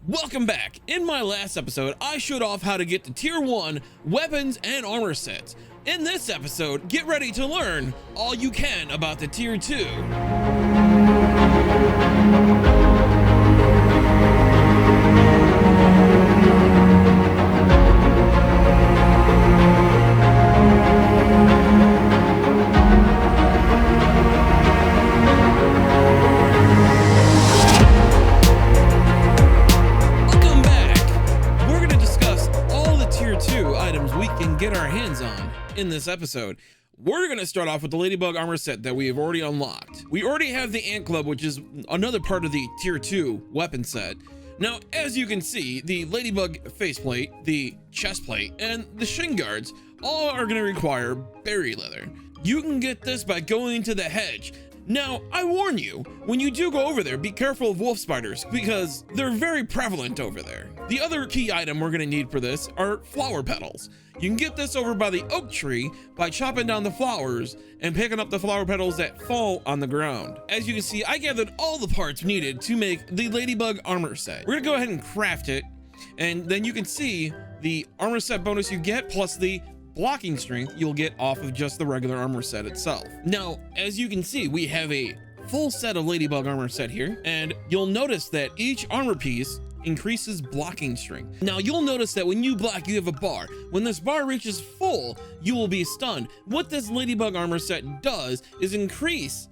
Welcome back. In my last episode, I showed off how to get to tier 1 weapons and armor sets. In this episode, get ready to learn all you can about the tier 2. Get our hands on in this episode. We're going to start off with the Ladybug Armor Set that we have already unlocked. We already have the Ant Club, which is another part of the tier 2 weapon set. Now, as you can see, the Ladybug faceplate, the chest plate, and the shin guards all are going to require berry leather. You can get this by going into the hedge. Now, I warn you, when you do go over there, be careful of wolf spiders because they're very prevalent over there. The other key item we're gonna need for this are flower petals. You can get this over by the oak tree by chopping down the flowers and picking up the flower petals that fall on the ground. As you can see, I gathered all the parts needed to make the Ladybug Armor Set. We're gonna go ahead and craft it, and then you can see the armor set bonus you get plus the blocking strength you'll get off of just the regular armor set itself. Now, as you can see, we have a full set of Ladybug Armor Set here, and you'll notice that each armor piece increases blocking strength. Now, you'll notice that when you block, you have a bar. When this bar reaches full, you will be stunned. What this Ladybug Armor Set does is increase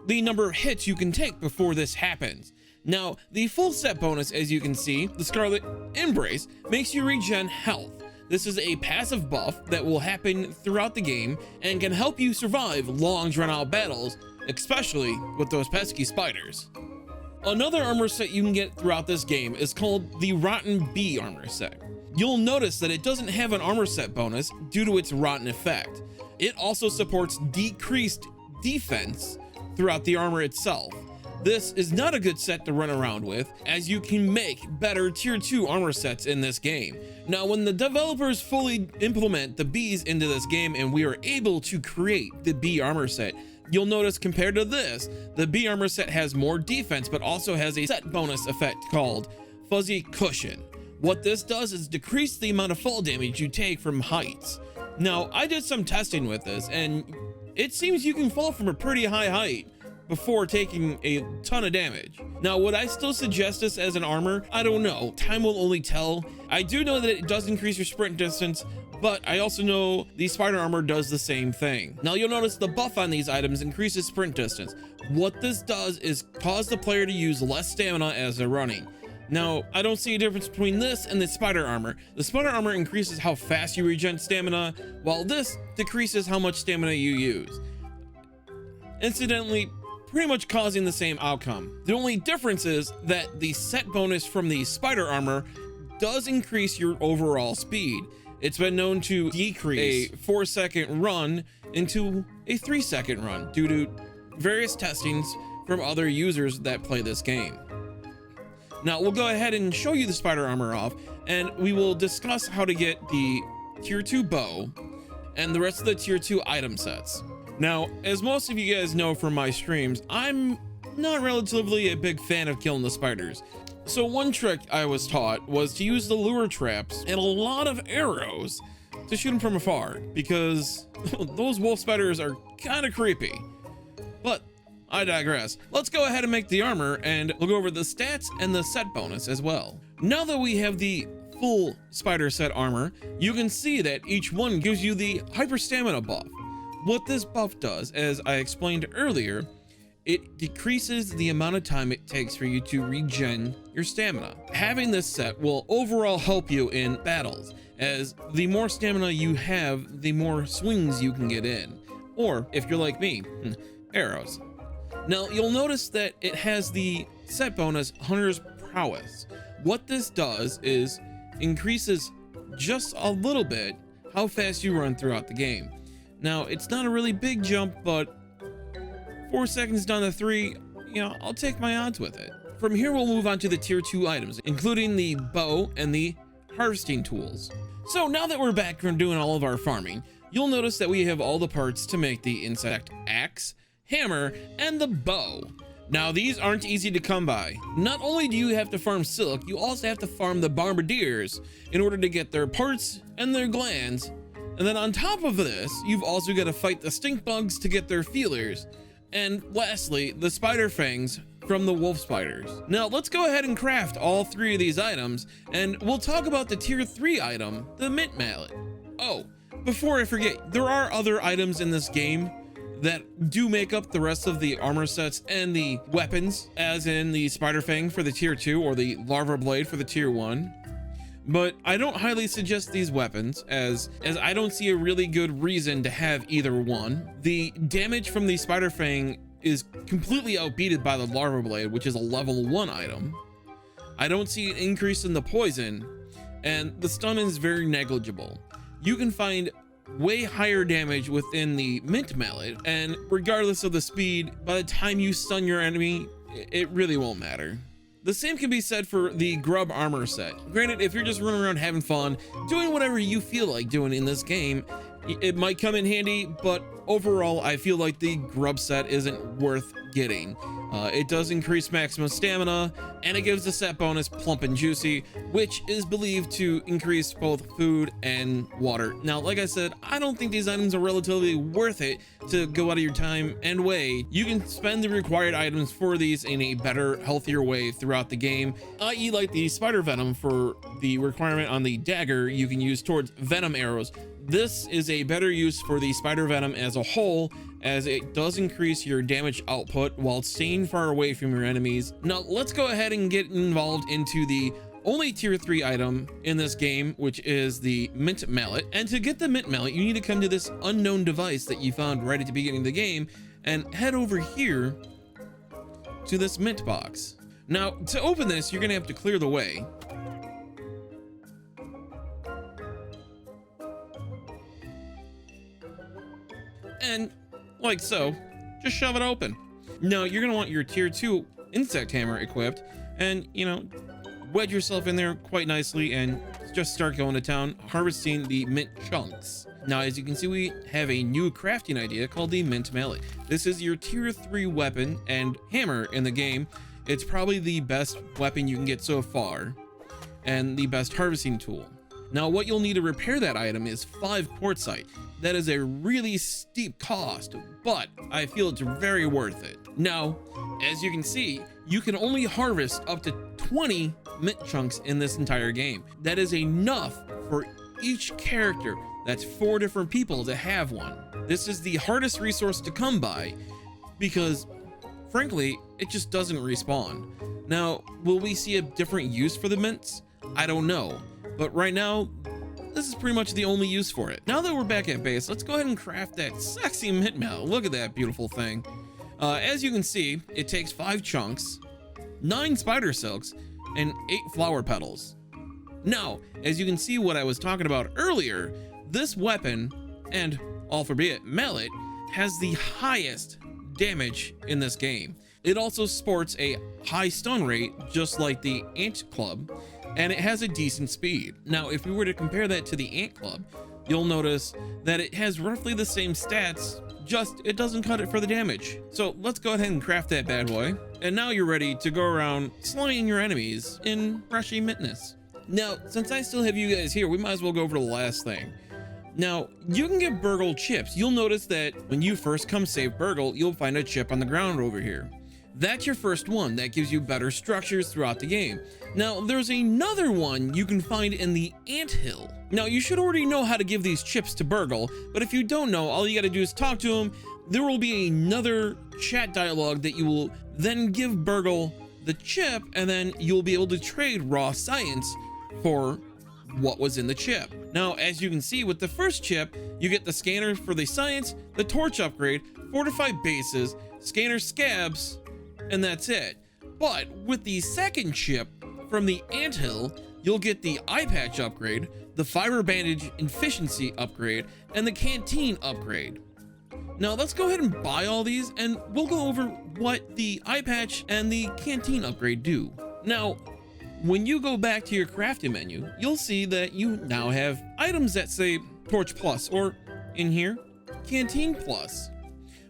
the number of hits you can take before this happens. Now, the full set bonus, as you can see, the Scarlet Embrace, makes you regen health. This is a passive buff that will happen throughout the game and can help you survive long drawn-out battles, especially with those pesky spiders. Another armor set you can get throughout this game is called the Rotten Bee Armor Set. You'll notice that it doesn't have an armor set bonus due to its rotten effect. It also supports decreased defense throughout the armor itself. This is not a good set to run around with, as you can make better tier 2 armor sets in this game. Now, when the developers fully implement the bees into this game and we are able to create the bee armor set, you'll notice compared to this, the bee armor set has more defense but also has a set bonus effect called Fuzzy Cushion. What this does is decrease the amount of fall damage you take from heights. Now, I did some testing with this and it seems you can fall from a pretty high height before taking a ton of damage. Now, would I still suggest this as an armor? I don't know. Time will only tell. I do know that it does increase your sprint distance, but I also know the spider armor does the same thing. Now, you'll notice the buff on these items increases sprint distance. What this does is cause the player to use less stamina as they're running. Now, I don't see a difference between this and the spider armor. The spider armor increases how fast you regen stamina, while this decreases how much stamina you use. Incidentally, pretty much causing the same outcome. The only difference is that the set bonus from the spider armor does increase your overall speed. It's been known to decrease a 4-second run into a 3-second run due to various testings from other users that play this game. Now, we'll go ahead and show you the spider armor off, and we will discuss how to get the tier 2 bow and the rest of the tier 2 item sets. Now, as most of you guys know from my streams, I'm not relatively a big fan of killing the spiders. So one trick I was taught was to use the lure traps and a lot of arrows to shoot them from afar, because those wolf spiders are kind of creepy. But I digress. Let's go ahead and make the armor and we'll go over the stats and the set bonus as well. Now that we have the full spider set armor, you can see that each one gives you the hyper stamina buff. What this buff does, as I explained earlier, it decreases the amount of time it takes for you to regen your stamina. Having this set will overall help you in battles, as the more stamina you have, the more swings you can get in. Or, if you're like me, arrows. Now, you'll notice that it has the set bonus Hunter's Prowess. What this does is increases just a little bit how fast you run throughout the game. Now, it's not a really big jump, but 4 seconds down to 3, I'll take my odds with it. From here, we'll move on to the tier 2 items, including the bow and the harvesting tools. So now that we're back from doing all of our farming, you'll notice that we have all the parts to make the insect axe, hammer, and the bow. Now, these aren't easy to come by. Not only do you have to farm silk, you also have to farm the bombardiers in order to get their parts and their glands. And then on top of this, you've also got to fight the stink bugs to get their feelers. And lastly, the spider fangs from the wolf spiders. Now, let's go ahead and craft all 3 of these items, and we'll talk about the tier 3 item, the mint mallet. Oh, before I forget, there are other items in this game that do make up the rest of the armor sets and the weapons, as in the spider fang for the tier 2 or the larva blade for the tier 1. But I don't highly suggest these weapons as I don't see a really good reason to have either one. The damage from the spider fang is completely outbeated by the larva blade, which is a level 1 item. I don't see an increase in the poison, and the stun is very negligible. You can find way higher damage within the mint mallet, and regardless of the speed, by the time you stun your enemy, it really won't matter. The same can be said for the grub armor set. Granted, if you're just running around having fun, doing whatever you feel like doing in this game, it might come in handy, but overall, I feel like the grub set isn't worth getting. It does increase maximum stamina, and it gives the set bonus plump and juicy, which is believed to increase both food and water. Now, like I said, I don't think these items are relatively worth it to go out of your time and way. You can spend the required items for these in a better, healthier way throughout the game, i.e. like the spider venom for the requirement on the dagger you can use towards venom arrows. This is a better use for the spider venom as a whole, as it does increase your damage output while staying far away from your enemies. Now, let's go ahead and get involved into the only tier 3 item in this game, which is the mint mallet. And to get the mint mallet, you need to come to this unknown device that you found right at the beginning of the game and head over here to this mint box. Now, to open this, you're gonna have to clear the way. And like so, just shove it open. Now, you're gonna want your tier 2 insect hammer equipped, and wedge yourself in there quite nicely and just start going to town harvesting the mint chunks. Now, as you can see, we have a new crafting idea called the mint mallet. This is your tier 3 weapon and hammer in the game. It's probably the best weapon you can get so far and the best harvesting tool. Now, what you'll need to repair that item is 5 quartzite. That is a really steep cost, but I feel it's very worth it. Now, as you can see, you can only harvest up to 20 mint chunks in this entire game. That is enough for each character. That's 4 different people to have one. This is the hardest resource to come by because, frankly, it just doesn't respawn. Now, will we see a different use for the mints? I don't know, but right now, this is pretty much the only use for it. Now that we're back at base, let's go ahead and craft that sexy mint mallet. Look at that beautiful thing. As you can see, it takes 5 chunks, 9 spider silks, and 8 flower petals. Now, as you can see what I was talking about earlier, this weapon, and albeit mallet, has the highest damage in this game. It also sports a high stun rate, just like the ant club, and it has a decent speed. Now, if we were to compare that to the ant club, you'll notice that it has roughly the same stats, just it doesn't cut it for the damage. So let's go ahead and craft that bad boy. And now you're ready to go around slaying your enemies in freshy mintness. Now, since I still have you guys here, we might as well go over the last thing. Now, you can get burgle chips. You'll notice that when you first come save burgle, you'll find a chip on the ground over here. That's your first one. That gives you better structures throughout the game. Now, there's another one you can find in the anthill. Now, you should already know how to give these chips to burgle, but if you don't know, all you gotta do is talk to him. There will be another chat dialogue that you will then give burgle the chip, and then you'll be able to trade raw science for what was in the chip. Now, as you can see with the first chip, you get the scanner for the science, the torch upgrade, fortified bases, scanner scabs, and that's it. But with the second chip from the anthill, you'll get the eye patch upgrade, the fiber bandage efficiency upgrade, and the canteen upgrade. Now let's go ahead and buy all these, and we'll go over what the eye patch and the canteen upgrade do. Now, when you go back to your crafting menu, you'll see that you now have items that say Torch Plus, or in here, Canteen Plus.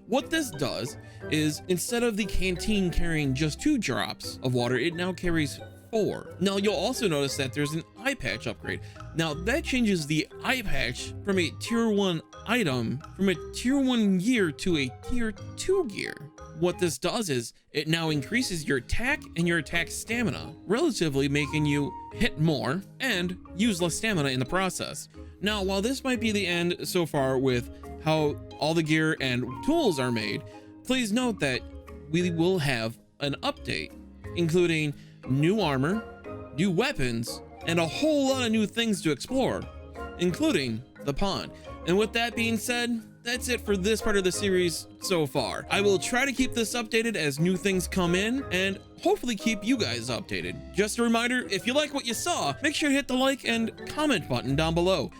What this does is, instead of the canteen carrying just 2 drops of water, it now carries 4. Now you'll also notice that there's an eye patch upgrade. Now that changes the eye patch from a tier 1 item from a tier 1 gear to a tier 2 gear. What this does is it now increases your attack and your attack stamina, relatively making you hit more and use less stamina in the process. Now, while this might be the end so far with how all the gear and tools are made, please note that we will have an update, including new armor, new weapons, and a whole lot of new things to explore, including the pond. And with that being said, that's it for this part of the series so far. I will try to keep this updated as new things come in and hopefully keep you guys updated. Just a reminder, if you like what you saw, make sure to hit the like and comment button down below.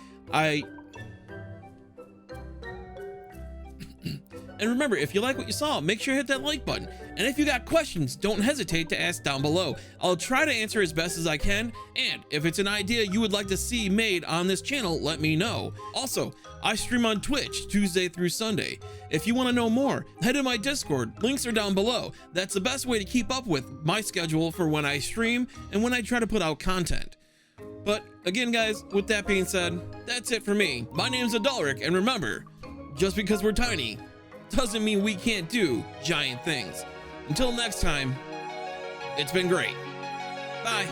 And remember, if you like what you saw, make sure to hit that like button. And if you got questions, don't hesitate to ask down below. I'll try to answer as best as I can. And if it's an idea you would like to see made on this channel, let me know. Also, I stream on Twitch Tuesday through Sunday. If you want to know more, head to my Discord. Links are down below. That's the best way to keep up with my schedule for when I stream and when I try to put out content. But again, guys, with that being said, that's it for me. My name's Adulric, and remember, just because we're tiny doesn't mean we can't do giant things. Until next time, it's been great. Bye.